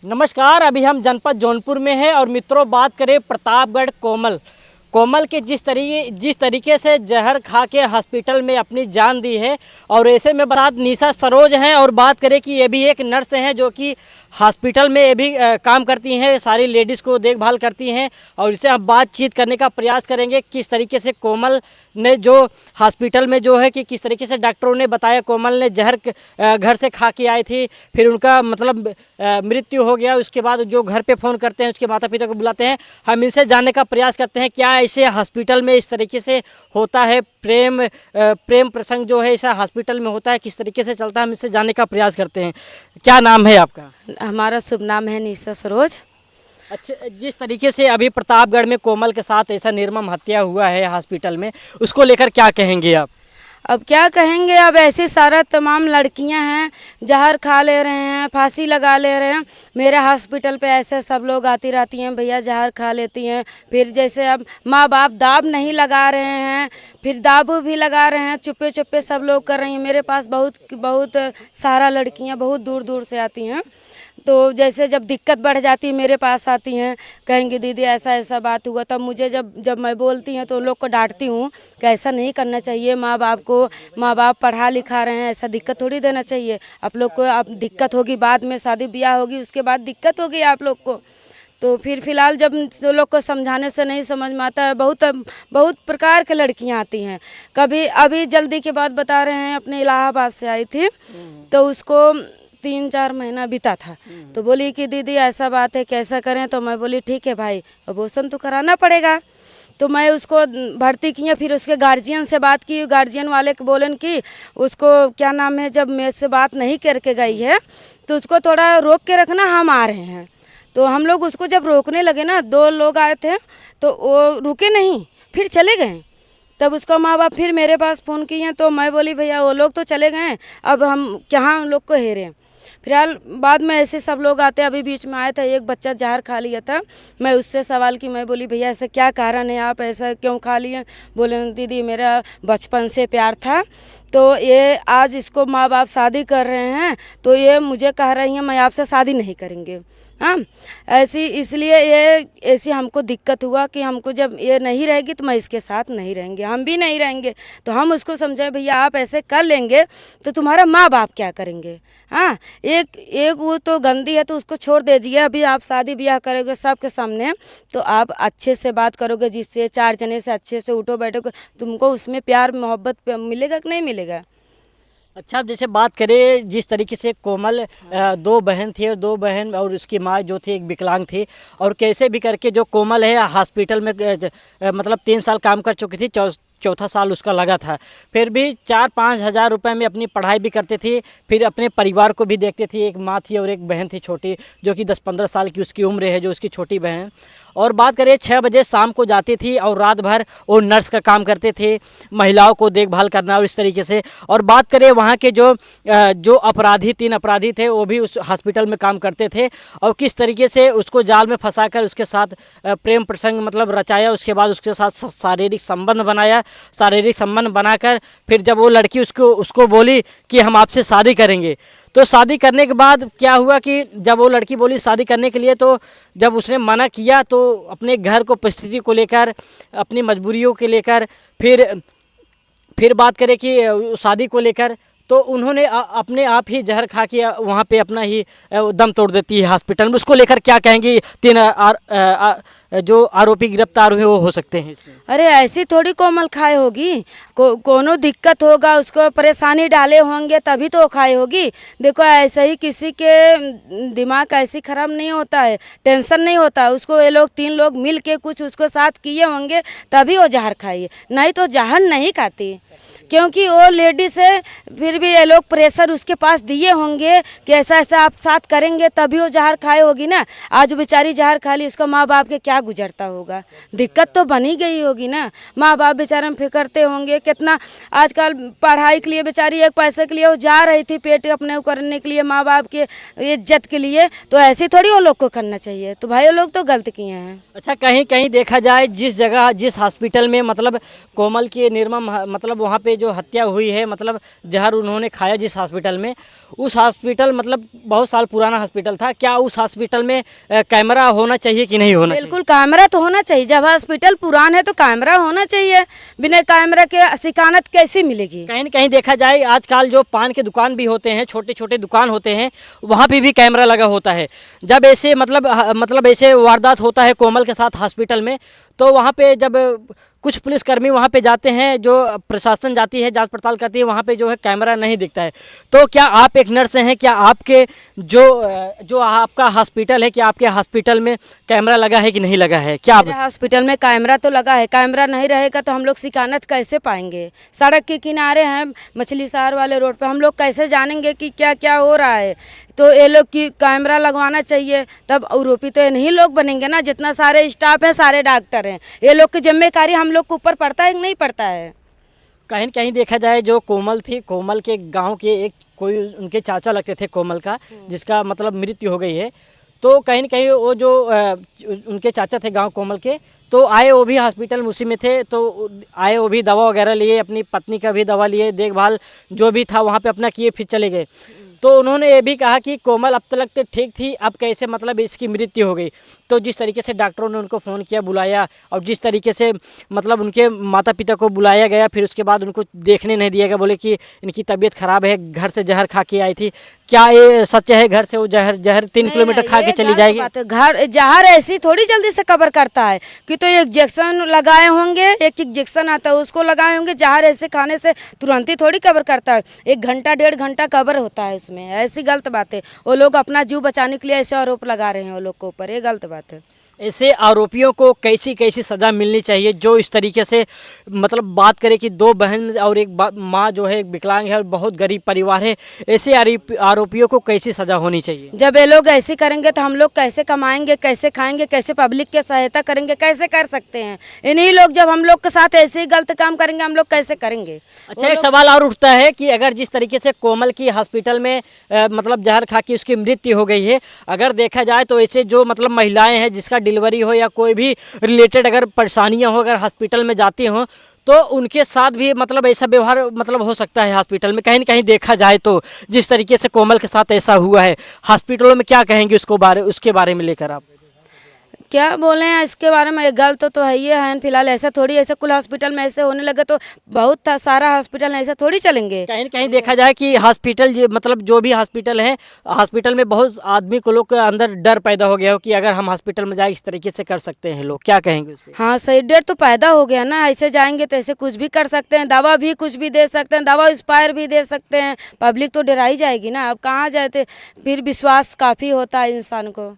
नमस्कार। अभी हम जनपद जौनपुर में हैं और मित्रों बात करें प्रतापगढ़ कोमल के जिस तरीके से जहर खा के हॉस्पिटल में अपनी जान दी है। और ऐसे में बात निशा सरोज हैं और बात करें कि ये भी एक नर्स हैं जो कि हॉस्पिटल में ये भी काम करती हैं, सारी लेडीज़ को देखभाल करती हैं। और इससे हम बातचीत करने का प्रयास करेंगे किस तरीके से कोमल ने जो हॉस्पिटल में जो है कि किस तरीके से डॉक्टरों ने बताया कोमल ने जहर घर से खा के आई थी, फिर उनका मतलब मृत्यु हो गया। उसके बाद जो घर पे फ़ोन करते हैं उसके माता पिता को बुलाते हैं। हम इनसे जानने का प्रयास करते हैं क्या ऐसे हॉस्पिटल में इस तरीके से होता है, प्रेम प्रसंग जो है ऐसा हॉस्पिटल में होता है, किस तरीके से चलता है, हम इससे जानने का प्रयास करते हैं। क्या नाम है आपका? हमारा शुभ नाम है निशा सरोज। अच्छा, जिस तरीके से अभी प्रतापगढ़ में कोमल के साथ ऐसा निर्मम हत्या हुआ है हॉस्पिटल में, उसको लेकर क्या कहेंगे आप? अब क्या कहेंगे, अब ऐसे सारा तमाम lड़कियां हैं जहर खा ले रहे हैं, फांसी लगा ले रहे हैं। मेरे हॉस्पिटल पे ऐसे सब लोग आती रहती हैं, भैया जहर खा लेती हैं। फिर जैसे अब माँ बाप दाब नहीं लगा रहे हैं, फिर दाब भी लगा रहे हैं, चुप्पे चुप्पे सब लोग कर रही हैं। मेरे पास बहुत सारा लड़कियां बहुत दूर दूर से आती हैं। तो जैसे जब दिक्कत बढ़ जाती है मेरे पास आती हैं, कहेंगी दीदी ऐसा ऐसा बात हुआ। तब मुझे जब मैं बोलती हैं तो उन लोग को डांटती हूँ कि ऐसा नहीं करना चाहिए। माँ बाप पढ़ा लिखा रहे हैं, ऐसा दिक्कत थोड़ी देना चाहिए। आप लोग को अब दिक्कत होगी, बाद में शादी ब्याह होगी, उसके बाद दिक्कत होगी आप लोग को। तो फिर फ़िलहाल जब जो लोग को समझाने से नहीं समझ में आता है, बहुत प्रकार के लड़कियां आती हैं। कभी अभी जल्दी के बाद बता रहे हैं, अपने इलाहाबाद से आई थी तो उसको 3-4 महीना बीता था। तो बोली कि दीदी ऐसा बात है, कैसा करें? तो मैं बोली ठीक है भाई, अबॉर्शन तो कराना पड़ेगा। तो मैं उसको भर्ती किए, फिर उसके गार्जियन से बात की। गार्जियन वाले को बोलन कि उसको क्या नाम है, जब मेरे से बात नहीं करके गई है तो उसको थोड़ा रोक के रखना, हम आ रहे हैं। तो हम लोग उसको जब रोकने लगे ना, 2 लोग आए थे तो वो रुके नहीं, फिर चले गए। तब उसका माँ बाप फिर मेरे पास फ़ोन किए तो मैं बोली भैया वो लोग तो चले गए, अब हम कहाँ उन लोग को हेरें। फिलहाल बाद में ऐसे सब लोग आते। अभी बीच में आया था एक बच्चा जहर खा लिया था, मैं उससे सवाल की, मैं बोली भैया ऐसा क्या कारण है, आप ऐसा क्यों खा लिए? बोले दीदी मेरा बचपन से प्यार था, तो ये आज इसको माँ बाप शादी कर रहे हैं तो ये मुझे कह रही हैं मैं आपसे शादी नहीं करेंगे। हाँ, ऐसी इसलिए ये ऐसी हमको दिक्कत हुआ कि हमको जब ये नहीं रहेगी तो मैं इसके साथ नहीं रहेंगे, हम भी नहीं रहेंगे। तो हम उसको समझाए भैया आप ऐसे कर लेंगे तो तुम्हारा माँ बाप क्या करेंगे? हाँ, एक वो तो गंदी है तो उसको छोड़ दीजिए। अभी आप शादी ब्याह करोगे सबके सामने तो आप अच्छे से बात करोगे, जिससे 4 जने से अच्छे से उठो बैठोगे, तुमको उसमें प्यार मोहब्बत मिलेगा कि नहीं मिलेगा? अच्छा, अब जैसे बात करें जिस तरीके से कोमल 2 बहन थी और 2 बहन और उसकी माँ जो थी एक विकलांग थी, और कैसे भी करके जो कोमल है हॉस्पिटल में मतलब 3 साल काम कर चुकी थी, चौथा साल उसका लगा था। फिर भी 4-5 हज़ार रुपये में अपनी पढ़ाई भी करती थी, फिर अपने परिवार को भी देखती थी। एक माँ थी और एक बहन थी छोटी, जो कि 10-15 साल की उसकी उम्र है, जो उसकी छोटी बहन। और बात करें 6 बजे शाम को जाती थी और रात भर वो नर्स का काम करते थे, महिलाओं को देखभाल करना और इस तरीके से। और बात करें वहाँ के जो 3 अपराधी थे वो भी उस हॉस्पिटल में काम करते थे, और किस तरीके से उसको जाल में फंसाकर उसके साथ प्रेम प्रसंग मतलब रचाया। उसके बाद उसके साथ शारीरिक संबंध बनाया, शारीरिक संबंध बनाकर फिर जब वो लड़की उसको बोली कि हम आपसे शादी करेंगे, तो शादी करने के बाद क्या हुआ कि जब वो लड़की बोली शादी करने के लिए, तो जब उसने मना किया तो अपने घर को परिस्थिति को लेकर, अपनी मजबूरियों के लेकर, फिर बात करें कि शादी को लेकर, तो उन्होंने अपने आप ही जहर खा के वहाँ पे अपना ही दम तोड़ देती है हॉस्पिटल में। उसको लेकर क्या कहेंगी? 3 जो आरोपी गिरफ्तार हुए वो हो सकते हैं इसमें। अरे ऐसी थोड़ी कोमल खाए होगी, कोनो दिक्कत होगा, उसको परेशानी डाले होंगे तभी तो खाए होगी। देखो ऐसे ही किसी के दिमाग ऐसी खराब नहीं होता है, टेंशन नहीं होता है उसको। ये लोग 3 लोग मिल के कुछ उसको साथ किए होंगे तभी वो जहर खाई, नहीं तो जहर नहीं खाती। क्योंकि वो लेडीज है, फिर भी ये लोग प्रेशर उसके पास दिए होंगे कि ऐसा ऐसा आप साथ करेंगे तभी वो जहर खाए होगी ना। आज बेचारी जहर खा ली, उसका माँ बाप के क्या गुजरता होगा? दिक्कत तो बनी गई होगी ना। माँ बाप बेचारे फिक्रते होंगे कितना। आजकल पढ़ाई के लिए बेचारी एक पैसे के लिए वो जा रही थी, पेट अपने करने के लिए, माँ बाप के इज्जत के लिए, तो ऐसे थोड़ी वो लोग को करना चाहिए। तो भाई वो लोग तो गलत किए हैं। अच्छा, कहीं कहीं देखा जाए जिस जगह जिस हॉस्पिटल में मतलब कोमल के निर्मम मतलब वहाँ पे जो हत्या हुई है, मतलब जहर उन्होंने खाया जिस हॉस्पिटल में, उस हॉस्पिटल मतलब बहुत साल पुराना हॉस्पिटल था, क्या उस हॉस्पिटल में कैमरा होना चाहिए कि नहीं होना चाहिए? बिल्कुल कैमरा तो होना चाहिए। जब हॉस्पिटल पुरान है तो कैमरा होना चाहिए। बिना कैमरा के सिकानत कैसी मिलेगी? कहीं न कहीं देखा जाए आजकल जो पान के दुकान भी होते हैं, छोटे छोटे दुकान होते हैं, वहाँ पे भी कैमरा लगा होता है। जब ऐसे मतलब ऐसे वारदात होता है कोमल के साथ हॉस्पिटल में, तो वहाँ पे जब कुछ पुलिसकर्मी वहाँ पे जाते हैं, जो प्रशासन जाती है, जांच पड़ताल करती है, वहाँ पे जो है कैमरा नहीं दिखता है। तो क्या आप एक नर्स हैं, क्या आपके जो आपका हॉस्पिटल है, क्या आपके हॉस्पिटल में कैमरा लगा है कि नहीं लगा है? क्या मेरे हॉस्पिटल में कैमरा तो लगा है। कैमरा नहीं रहेगा तो हम लोग सिकानत कैसे पाएंगे? सड़क के किनारे हैं, मछली शहर वाले रोड पे, हम लोग कैसे जानेंगे कि क्या क्या हो रहा है? तो ये लोग की कैमरा लगवाना चाहिए, तब आरोपी तो नहीं लोग बनेंगे ना। जितना सारे स्टाफ हैं, सारे डॉक्टर हैं, ये लोग की जिम्मेदारी हम लोग के ऊपर पड़ता है कि नहीं पड़ता है? कहीं न कहीं देखा जाए जो कोमल थी, कोमल के गांव के एक कोई उनके चाचा लगते थे कोमल का, जिसका मतलब मृत्यु हो गई है। तो कहीं न कहीं वो जो उनके चाचा थे गांव कोमल के, तो आए वो भी हॉस्पिटल में उसी में थे, तो आए वो भी दवा वगैरह लिए, अपनी पत्नी का भी दवा लिए, देखभाल जो भी था वहाँ पे अपना किए, फिर चले गए। तो उन्होंने ये भी कहा कि कोमल अब तक तो ठीक थी, अब कैसे मतलब इसकी मृत्यु हो गई। तो जिस तरीके से डॉक्टरों ने उनको फ़ोन किया, बुलाया, और जिस तरीके से मतलब उनके माता पिता को बुलाया गया, फिर उसके बाद उनको देखने नहीं दिया गया, बोले कि इनकी तबीयत ख़राब है, घर से जहर खा के आई थी। क्या ये सच है? घर से वो जहर 3 किलोमीटर खा के चली जाएगी? घर जहर ऐसी थोड़ी जल्दी से कवर करता है कि तो इंजेक्शन लगाए होंगे, एक इंजेक्शन आता है उसको लगाए होंगे। जहर ऐसे खाने से तुरंत ही थोड़ी कवर करता है, 1 घंटा 1.5 घंटा कवर होता है उसमें। ऐसी गलत बात है। वो लोग अपना जीव बचाने के लिए ऐसे आरोप लगा रहे हैं वो लोग के ऊपर, ये गलत बात है। ऐसे आरोपियों को कैसी कैसी सज़ा मिलनी चाहिए, जो इस तरीके से मतलब बात करें कि 2 बहन और एक माँ जो है, एक विकलांग है और बहुत गरीब परिवार है, ऐसे आरोपियों को कैसी सज़ा होनी चाहिए? जब ये लोग ऐसे करेंगे तो हम लोग कैसे कमाएंगे, कैसे खाएंगे, कैसे पब्लिक की सहायता करेंगे, कैसे कर सकते हैं? इन्हीं लोग जब हम लोग के साथ ऐसे ही गलत काम करेंगे, हम लोग कैसे करेंगे? अच्छा, एक सवाल और उठता है कि अगर जिस तरीके से कोमल की हॉस्पिटल में मतलब जहर खा के उसकी मृत्यु हो गई है, अगर देखा जाए तो ऐसे जो मतलब महिलाएं हैं जिसका डिलीवरी हो या कोई भी रिलेटेड अगर परेशानियां हो, अगर हॉस्पिटल में जाती हों, तो उनके साथ भी मतलब ऐसा व्यवहार मतलब हो सकता है हॉस्पिटल में। कहीं न कहीं देखा जाए तो जिस तरीके से कोमल के साथ ऐसा हुआ है, हॉस्पिटलों में क्या कहेंगे उसके बारे में लेकर आप? क्या बोले हैं इसके बारे में? गलत तो है ही है। फिलहाल ऐसा थोड़ी, ऐसे कुल हॉस्पिटल में ऐसे होने लगे तो बहुत सारा हॉस्पिटल ऐसा थोड़ी चलेंगे। कहीं न कहीं देखा जाए कि हॉस्पिटल मतलब जो भी हॉस्पिटल है, हॉस्पिटल में बहुत आदमी को लोग के अंदर डर पैदा हो गया हो कि अगर हम हॉस्पिटल में जाए इस तरीके से कर सकते हैं लोग, क्या कहेंगे उस पे? हाँ सही, डर तो पैदा हो गया ना। ऐसे जाएंगे तो ऐसे कुछ भी कर सकते हैं, दवा भी कुछ भी दे सकते हैं, दवा एक्सपायर भी दे सकते हैं। पब्लिक तो डरा ही जाएगी ना। अब कहाँ जाए थे, फिर विश्वास काफ़ी होता है इंसान को।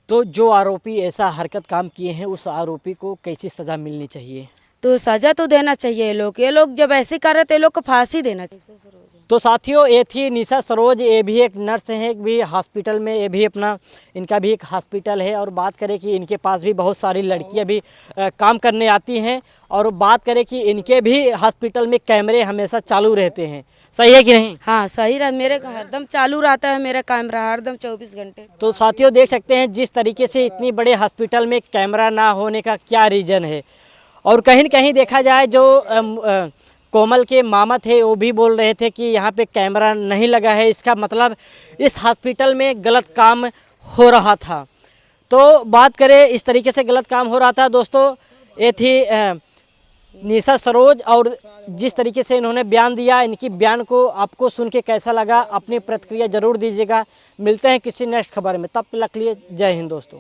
तो जो आरोपी ऐसा हरकत काम किए हैं, उस आरोपी को कैसी सज़ा मिलनी चाहिए? तो सज़ा तो देना चाहिए। ये लोग जब ऐसे कर रहे तो ये लोग को फांसी देना चाहिए। तो साथियों, ये थी निशा सरोज, ये भी एक नर्स हैं, एक भी हॉस्पिटल में, ये भी अपना इनका भी एक हॉस्पिटल है। और बात करें कि इनके पास भी बहुत सारी लड़कियां भी काम करने आती हैं, और बात करें कि इनके भी हॉस्पिटल में कैमरे हमेशा चालू रहते हैं। सही है कि नहीं? हाँ सही रहा, मेरे हरदम चालू रहता है मेरा कैमरा, हरदम 24 घंटे। तो साथियों, देख सकते हैं जिस तरीके से इतनी बड़े हॉस्पिटल में कैमरा ना होने का क्या रीज़न है। और कहीं न कहीं देखा जाए जो कोमल के मामा थे, वो भी बोल रहे थे कि यहाँ पे कैमरा नहीं लगा है, इसका मतलब इस हॉस्पिटल में गलत काम हो रहा था। तो बात करें इस तरीके से गलत काम हो रहा था दोस्तों, ये थी निशा सरोज, और जिस तरीके से इन्होंने बयान दिया, इनकी बयान को आपको सुन के कैसा लगा, अपनी प्रतिक्रिया ज़रूर दीजिएगा। मिलते हैं किसी नेक्स्ट खबर में, तब तक के लिए जय हिंद दोस्तों।